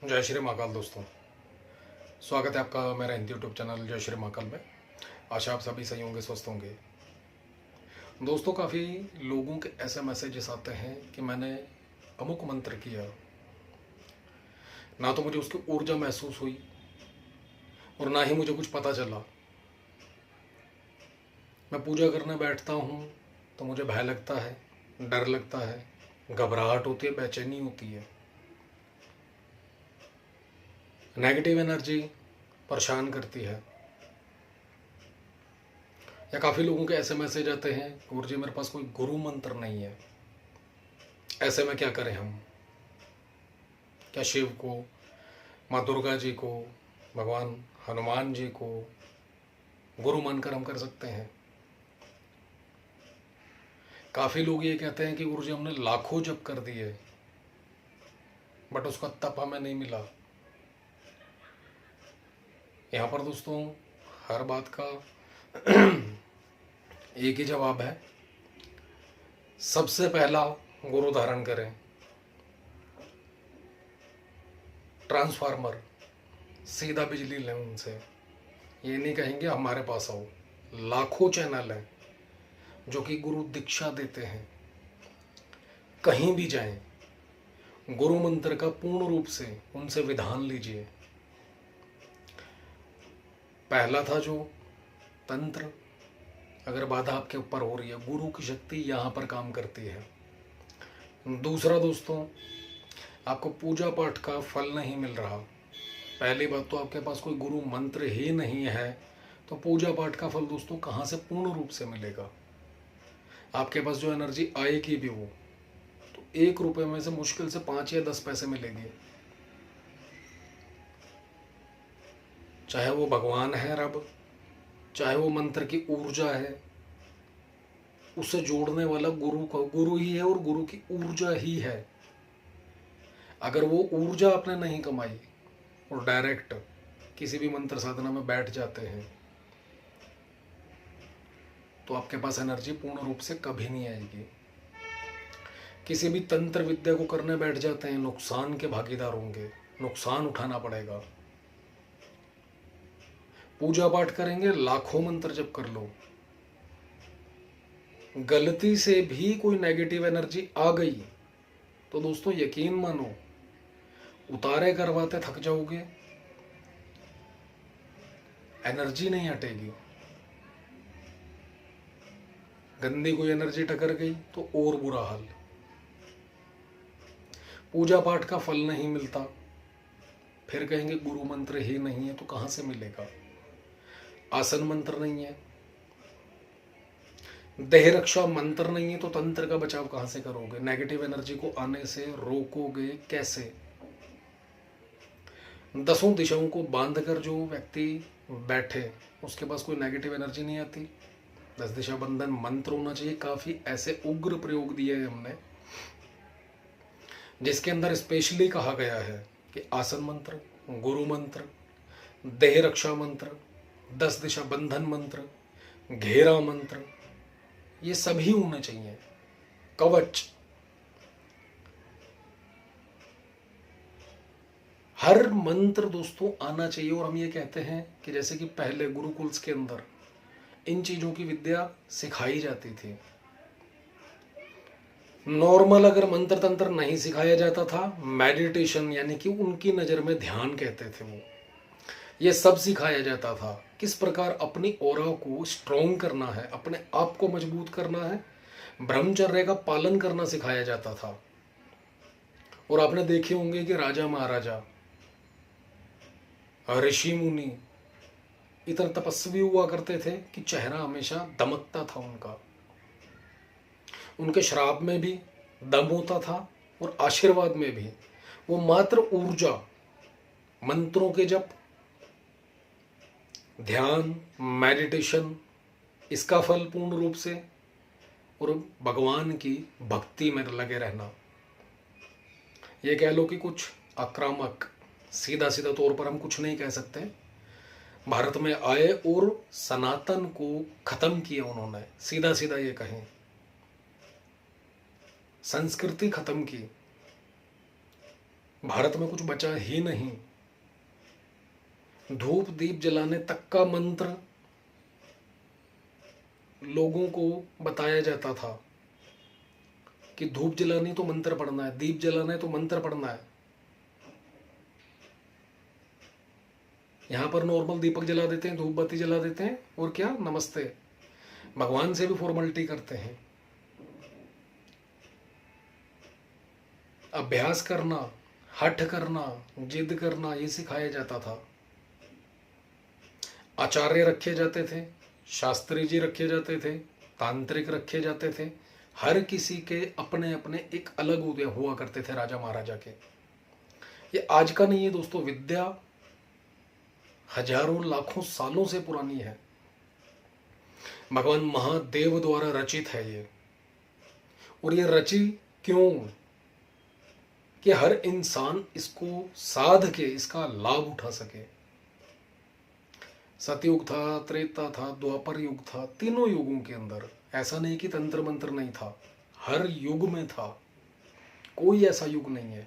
जय श्री महाकाल दोस्तों, स्वागत है आपका मेरा हिंदी यूट्यूब चैनल जय श्री महाकाल में। आशा आप सभी सही होंगे, स्वस्थ होंगे। दोस्तों, काफ़ी लोगों के ऐसे मैसेजेस आते हैं कि मैंने अमुक मंत्र किया, ना तो मुझे उसकी ऊर्जा महसूस हुई और ना ही मुझे कुछ पता चला। मैं पूजा करने बैठता हूँ तो मुझे भय लगता है, डर लगता है, घबराहट होती है, बेचैनी होती है, नेगेटिव एनर्जी परेशान करती है। या काफ़ी लोगों के ऐसे मैसेज आते हैं, गुरुजी मेरे पास कोई गुरु मंत्र नहीं है, ऐसे में क्या करें हम? क्या शिव को, माँ दुर्गा जी को, भगवान हनुमान जी को गुरु मानकर हम कर सकते हैं? काफ़ी लोग ये कहते हैं कि गुरुजी हमने लाखों जप कर दिए बट उसका तप हमें नहीं मिला। यहाँ पर दोस्तों हर बात का एक ही जवाब है, सबसे पहला गुरु धारण करें। ट्रांसफार्मर, सीधा बिजली लें उनसे। ये नहीं कहेंगे हमारे पास आओ। लाखों चैनल हैं जो कि गुरु दीक्षा देते हैं। कहीं भी जाएं, गुरु मंत्र का पूर्ण रूप से उनसे विधान लीजिए। पहला था जो तंत्र, अगर बाधा आपके ऊपर हो रही है, गुरु की शक्ति यहाँ पर काम करती है। दूसरा दोस्तों, आपको पूजा पाठ का फल नहीं मिल रहा। पहली बात तो आपके पास कोई गुरु मंत्र ही नहीं है, तो पूजा पाठ का फल दोस्तों कहाँ से पूर्ण रूप से मिलेगा? आपके पास जो एनर्जी आएगी भी वो तो 1 रुपये में से मुश्किल से 5 या 10 पैसे मिलेगी। चाहे वो भगवान है, रब, चाहे वो मंत्र की ऊर्जा है, उसे जोड़ने वाला गुरु का गुरु ही है और गुरु की ऊर्जा ही है। अगर वो ऊर्जा आपने नहीं कमाई और डायरेक्ट किसी भी मंत्र साधना में बैठ जाते हैं तो आपके पास एनर्जी पूर्ण रूप से कभी नहीं आएगी। किसी भी तंत्र विद्या को करने बैठ जाते हैं, नुकसान के भागीदार होंगे, नुकसान उठाना पड़ेगा। पूजा पाठ करेंगे, लाखों मंत्र जप कर लो, गलती से भी कोई नेगेटिव एनर्जी आ गई तो दोस्तों यकीन मानो, उतारे करवाते थक जाओगे, एनर्जी नहीं हटेगी। गंदी कोई एनर्जी टकर गई तो और बुरा हाल। पूजा पाठ का फल नहीं मिलता, फिर कहेंगे गुरु मंत्र ही नहीं है, तो कहां से मिलेगा? आसन मंत्र नहीं है, देह रक्षा मंत्र नहीं है, तो तंत्र का बचाव कहां से करोगे? नेगेटिव एनर्जी को आने से रोकोगे कैसे? 10 दिशाओं को बांधकर जो व्यक्ति बैठे उसके पास कोई नेगेटिव एनर्जी नहीं आती। 10 दिशा बंधन मंत्र होना चाहिए। काफी ऐसे उग्र प्रयोग दिए हैं हमने जिसके अंदर स्पेशली कहा गया है कि आसन मंत्र, गुरु मंत्र, देह रक्षा मंत्र, 10 दिशा बंधन मंत्र, घेरा मंत्र, ये सभी होने चाहिए। कवच, हर मंत्र दोस्तों आना चाहिए। और हम ये कहते हैं कि जैसे कि पहले गुरुकुल्स के अंदर इन चीजों की विद्या सिखाई जाती थी। नॉर्मल अगर मंत्र तंत्र नहीं सिखाया जाता था, मेडिटेशन यानी कि उनकी नज़र में ध्यान कहते थे वो, ये सब सिखाया जाता था। किस प्रकार अपनी ऑरा को स्ट्रॉन्ग करना है, अपने आप को मजबूत करना है, ब्रह्मचर्य का पालन करना सिखाया जाता था। और आपने देखे होंगे कि राजा महाराजा, ऋषि मुनि इतने तपस्वी हुआ करते थे कि चेहरा हमेशा दमकता था उनका। उनके श्राप में भी दम होता था और आशीर्वाद में भी। वो मात्र ऊर्जा, मंत्रों के जप, ध्यान, मेडिटेशन, इसका फल पूर्ण रूप से, और भगवान की भक्ति में लगे रहना। ये कह लो कि कुछ आक्रामक, सीधा सीधा तौर पर हम कुछ नहीं कह सकते, भारत में आए और सनातन को खत्म किया उन्होंने, सीधा सीधा ये कहें, संस्कृति खत्म की, भारत में कुछ बचा ही नहीं। धूप दीप जलाने तक का मंत्र लोगों को बताया जाता था कि धूप जलानी तो मंत्र पढ़ना है, दीप जलाना है तो मंत्र पढ़ना है। यहां पर नॉर्मल दीपक जला देते हैं, धूप बत्ती जला देते हैं, और क्या नमस्ते, भगवान से भी फॉर्मेलिटी करते हैं। अभ्यास करना, हठ करना, जिद करना, ये सिखाया जाता था। आचार्य रखे जाते थे, शास्त्री जी रखे जाते थे, तांत्रिक रखे जाते थे। हर किसी के अपने अपने एक अलग उदय हुआ करते थे राजा महाराजा के। ये आज का नहीं है दोस्तों, विद्या हजारों लाखों सालों से पुरानी है। भगवान महादेव द्वारा रचित है ये। और ये रची क्यों? कि हर इंसान इसको साध के इसका लाभ उठा सके। सतयुग था, त्रेता था, द्वापर युग था, तीनों युगों के अंदर ऐसा नहीं कि तंत्र मंत्र नहीं था, हर युग में था। कोई ऐसा युग नहीं है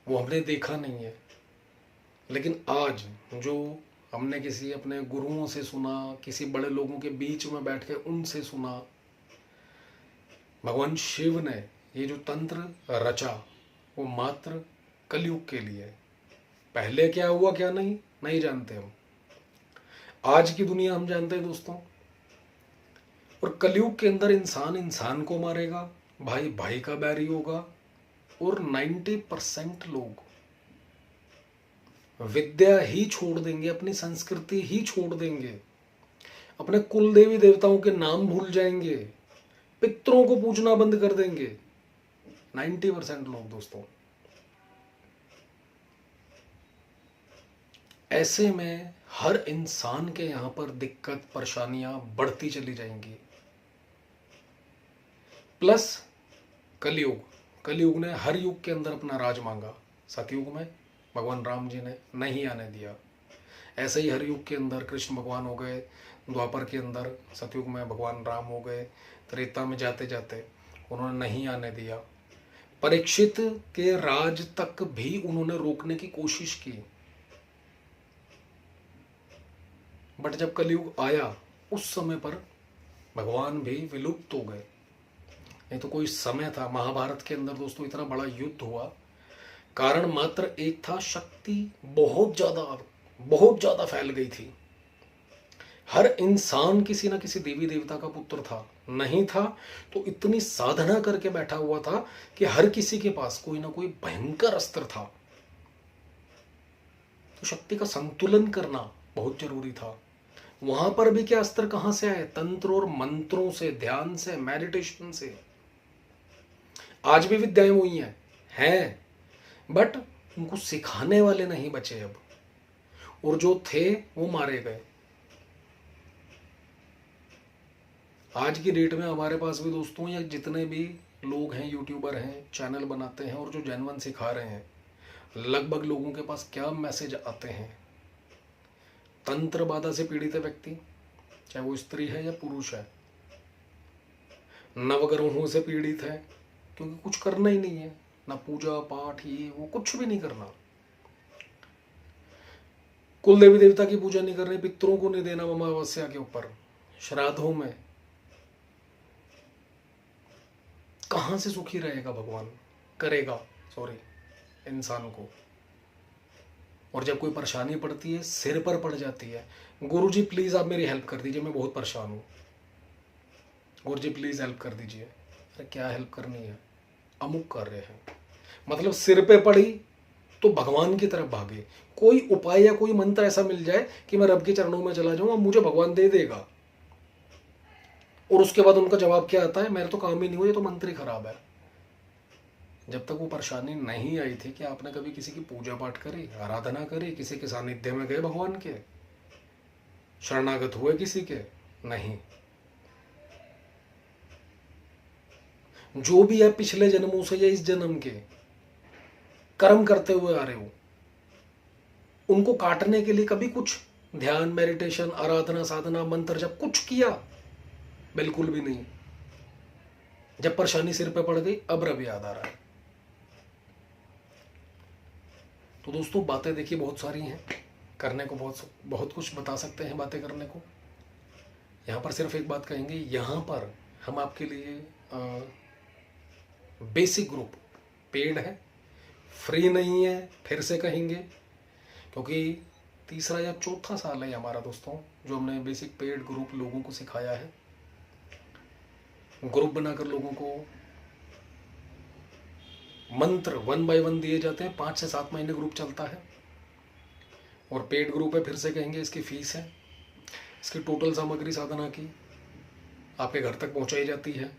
वो हमने देखा नहीं है। लेकिन आज जो हमने किसी अपने गुरुओं से सुना, किसी बड़े लोगों के बीच में बैठ के उनसे सुना, भगवान शिव ने ये जो तंत्र रचा वो मात्र कलयुग के लिए। पहले क्या हुआ क्या नहीं जानते हम। आज की दुनिया हम जानते हैं दोस्तों। और कलयुग के अंदर इंसान इंसान को मारेगा, भाई भाई का बैरी होगा, और 90% लोग विद्या ही छोड़ देंगे, अपनी संस्कृति ही छोड़ देंगे, अपने कुल देवी देवताओं के नाम भूल जाएंगे, पितरों को पूजना बंद कर देंगे। 90% लोग दोस्तों। ऐसे में हर इंसान के यहां पर दिक्कत परेशानियां बढ़ती चली जाएंगी। प्लस कलयुग ने हर युग के अंदर अपना राज मांगा। सतयुग में भगवान राम जी ने नहीं आने दिया। ऐसे ही हर युग के अंदर कृष्ण भगवान हो गए, द्वापर के अंदर सतयुग में भगवान राम हो गए, त्रेता में जाते जाते उन्होंने नहीं आने दिया। परीक्षित के राज तक भी उन्होंने रोकने की कोशिश की, बट जब कलयुग आया उस समय पर भगवान भी विलुप्त हो गए। नहीं तो कोई समय था महाभारत के अंदर दोस्तों, इतना बड़ा युद्ध हुआ, कारण मात्र एक था, शक्ति बहुत ज्यादा फैल गई थी। हर इंसान किसी ना किसी देवी देवता का पुत्र था, नहीं था तो इतनी साधना करके बैठा हुआ था कि हर किसी के पास कोई ना कोई भयंकर अस्त्र था। तो शक्ति का संतुलन करना बहुत जरूरी था। वहां पर भी क्या अस्त्र कहां से आए? तंत्र और मंत्रों से, ध्यान से, मेडिटेशन से। आज भी विद्याएं वही हैं, बट उनको सिखाने वाले नहीं बचे अब, और जो थे वो मारे गए। आज की डेट में हमारे पास भी दोस्तों, या जितने भी लोग हैं, यूट्यूबर हैं, चैनल बनाते हैं और जो जेन्युइन सिखा रहे हैं, लगभग लोगों के पास क्या मैसेज आते हैं? तंत्र बाधा से पीड़ित है व्यक्ति, चाहे वो स्त्री है या पुरुष है, नवग्रहों से पीड़ित है, क्योंकि कुछ करना ही नहीं है, ना पूजा पाठ, ये वो कुछ भी नहीं करना, कुल देवी देवता की पूजा नहीं कर रहे, पितरों को नहीं देना अमावस्या के ऊपर, श्राद्धों में, कहां से सुखी रहेगा भगवान? करेगा इंसान को। और जब कोई परेशानी पड़ती है, सिर पर पड़ जाती है, गुरुजी प्लीज आप मेरी हेल्प कर दीजिए, मैं बहुत परेशान हूं, गुरुजी प्लीज हेल्प कर दीजिए। अरे क्या हेल्प करनी है? अमुक कर रहे हैं, मतलब सिर पे पड़ी तो भगवान की तरफ भागे। कोई उपाय या कोई मंत्र ऐसा मिल जाए कि मैं रब के चरणों में चला जाऊं, मुझे भगवान दे देगा। और उसके बाद उनका जवाब क्या आता है? मेरे तो काम ही नहीं हुआ, ये तो मंत्र ही खराब है। जब तक वो परेशानी नहीं आई थी कि आपने कभी किसी की पूजा पाठ करी, आराधना करी, किसी के सानिध्य में गए, भगवान के शरणागत हुए किसी के? नहीं। जो भी है पिछले जन्मों से या इस जन्म के कर्म करते हुए आ रहे हो, उनको काटने के लिए कभी कुछ ध्यान, मेडिटेशन, आराधना, साधना, मंत्र जब कुछ किया? बिल्कुल भी नहीं। जब परेशानी सिर पे पड़ गई, अब रब याद आ रहा है। तो दोस्तों बातें देखिए बहुत सारी हैं करने को, बहुत बहुत कुछ बता सकते हैं बातें करने को। यहाँ पर सिर्फ एक बात कहेंगे, यहाँ पर हम आपके लिए बेसिक ग्रुप पेड है, फ्री नहीं है, फिर से कहेंगे, क्योंकि तीसरा या चौथा साल है हमारा दोस्तों जो हमने बेसिक पेड ग्रुप लोगों को सिखाया है। ग्रुप बनाकर लोगों को मंत्र 1 बाय 1 दिए जाते हैं, 5 से 7 महीने ग्रुप चलता है और पेड ग्रुप है, फिर से कहेंगे। इसकी फीस है, इसकी टोटल सामग्री साधना की आपके घर तक पहुंचाई जाती है।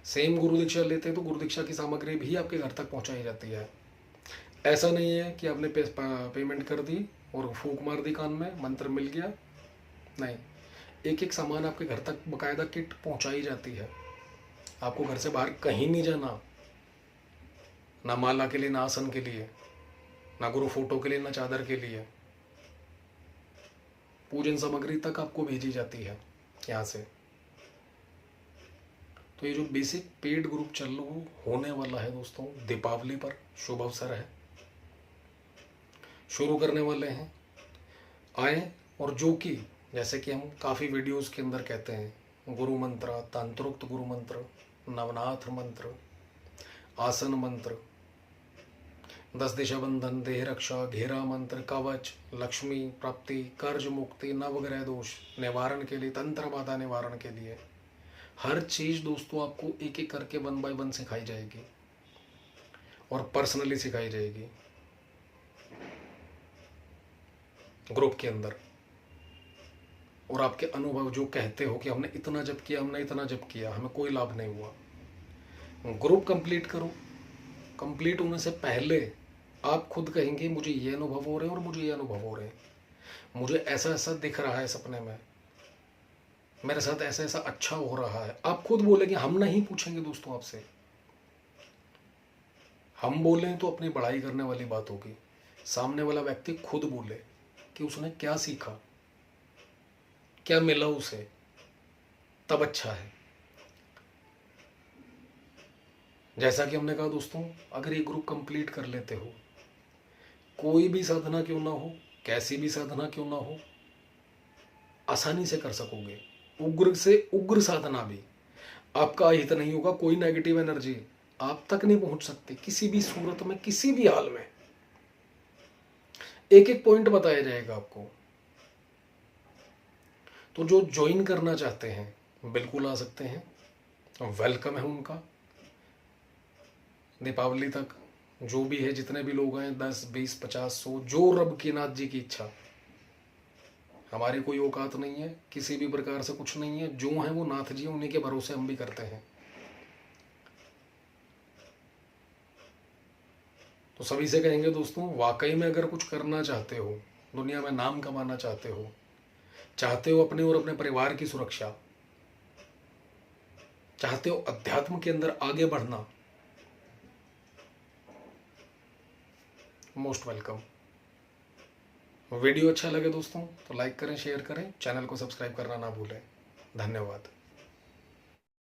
सेम गुरु दीक्षा लेते हैं तो गुरु दीक्षा की सामग्री भी आपके घर तक पहुंचाई जाती है। ऐसा नहीं है कि आपने पेमेंट कर दी और फूंक मार दी कान में, मंत्र मिल गया, नहीं। एक एक सामान आपके घर तक बकायदा किट पहुंचाई जाती है। आपको घर से बाहर कहीं नहीं जाना, ना माला के लिए, ना आसन के लिए, ना गुरु फोटो के लिए, ना चादर के लिए। पूजन सामग्री तक आपको भेजी जाती है यहाँ से। तो ये जो बेसिक पेड ग्रुप चालू होने वाला है दोस्तों, दीपावली पर शुभ अवसर है, शुरू करने वाले हैं। आए, और जो कि जैसे कि हम काफ़ी वीडियोस के अंदर कहते हैं, गुरु मंत्र, तंत्रोक्त गुरु मंत्र, नवनाथ मंत्र, आसन मंत्र, 10 दिशा बंधन, देह रक्षा, घेरा मंत्र, कवच, लक्ष्मी प्राप्ति, कर्ज मुक्ति, नवग्रह दोष निवारण के लिए, तंत्र बाधा निवारण के लिए, हर चीज़ दोस्तों आपको एक एक करके 1 बाय 1 सिखाई जाएगी और पर्सनली सिखाई जाएगी ग्रुप के अंदर। और आपके अनुभव जो कहते हो कि हमने इतना जप किया, हमने इतना जप किया, हमें कोई लाभ नहीं हुआ, ग्रुप कंप्लीट करो। कंप्लीट होने से पहले आप खुद कहेंगे मुझे ये अनुभव हो रहे हैं और मुझे ये अनुभव हो रहे हैं, मुझे ऐसा ऐसा दिख रहा है सपने में, मेरे साथ ऐसा ऐसा अच्छा हो रहा है। आप खुद बोलेंगे, हम नहीं पूछेंगे दोस्तों आपसे। हम बोलें तो अपनी बड़ाई करने वाली बात होगी, सामने वाला व्यक्ति खुद बोले कि उसने क्या सीखा, क्या मिला उसे, तब अच्छा है। जैसा कि हमने कहा दोस्तों, अगर ये ग्रुप कंप्लीट कर लेते हो, कोई भी साधना क्यों ना हो, कैसी भी साधना क्यों ना हो, आसानी से कर सकोगे। उग्र से उग्र साधना भी आपका अहित नहीं होगा, कोई नेगेटिव एनर्जी आप तक नहीं पहुंच सकती किसी भी सूरत में, किसी भी हाल में। एक एक पॉइंट बताया जाएगा आपको। तो जो ज्वाइन करना चाहते हैं बिल्कुल आ सकते हैं, वेलकम है उनका। दीपावली तक जो भी है, जितने भी लोग हैं, 10, 20, 50, 100, जो रब की नाथ जी की इच्छा। हमारी कोई औकात नहीं है, किसी भी प्रकार से कुछ नहीं है, जो है वो नाथ जी, उन्हीं के भरोसे हम भी करते हैं। तो सभी से कहेंगे दोस्तों, वाकई में अगर कुछ करना चाहते हो, दुनिया में नाम कमाना चाहते हो अपने और अपने परिवार की सुरक्षा, चाहते हो अध्यात्म के अंदर आगे बढ़ना, मोस्ट वेलकम। वीडियो अच्छा लगे दोस्तों तो लाइक करें, शेयर करें, चैनल को सब्सक्राइब करना ना भूलें। धन्यवाद।